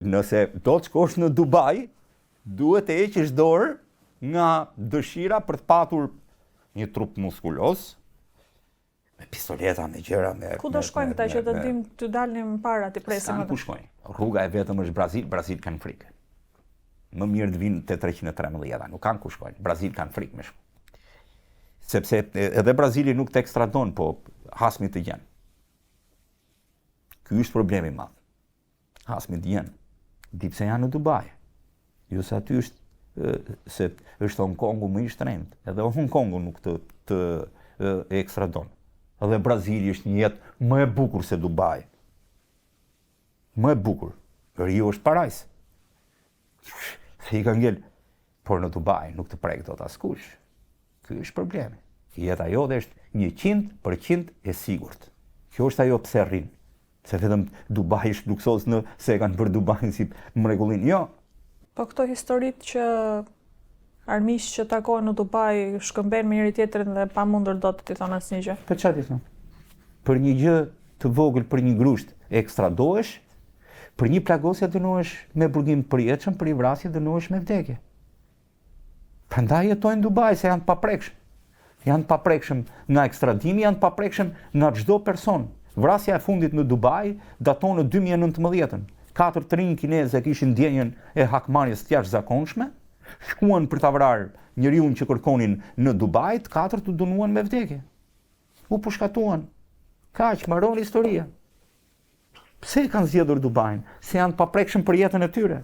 Nëse do të shkosh në Dubai, duhet të heqësh dorë nga dëshira për të patur një trup muskulos, me pistoleta, me gjëra, me... Ku do shkojnë këta që të dim të dalim para të presim? S'kan ku shkojnë. Rruga e vetëm është Brazil, Brazil kanë frikë. Më mirë të vinë te 313, nuk kanë ku shkojnë. Brazil kanë frikë me shku. Sepse edhe Brazili nuk të ekstradon, po Hasmi të gjenë. Ky është problemi madh. Hasmi të gjenë. Dipse janë në Dubai. Jo se aty është Hong Kongu më i shtrenjtë. Edhe Hong Kongu nuk të ekstradon. Edhe Brazili është një jetë më e bukur se Dubai. Më e bukur. Rio është parajs. I ka ngel. Por në Dubai nuk të prek dot askush. Ky është problemi. Jeta jote është 100% e sigurt. Kjo është ajo pse rrin. Se vetëm Dubai është luksos në se e kanë bërë Dubai si mrekullin. Jo. Po këto historitë që armiqë që takohen në Dubai shkëmben me njëri tjetrin dhe pa mundur dot të thonë asnjë gjë. Për çfarë ti thon? Për një gjë të vogël, për një grusht ekstradohesh, për një plagosje dënohesh me burgim përjetshëm, për një vrasje dënohesh me vdekje. Prandaj jetojnë në Dubai se janë të paprekshëm. Janë të paprekshëm nga ekstradimi, janë të paprekshëm nga çdo person. Vrasja e fundit në Dubai daton në 2019. 4 të rinj kinezë kishin ndjenjën e hakmarrjes të jashtëzakonshme, shkuan për ta vrarë njeriun që kërkonin në Dubai, të 4 të dënuan me vdekje. U pushkatuan. Kaq, mbaron historia. Pse kanë zgjedhur Dubain? Se janë të paprekshëm për jetën e tyre.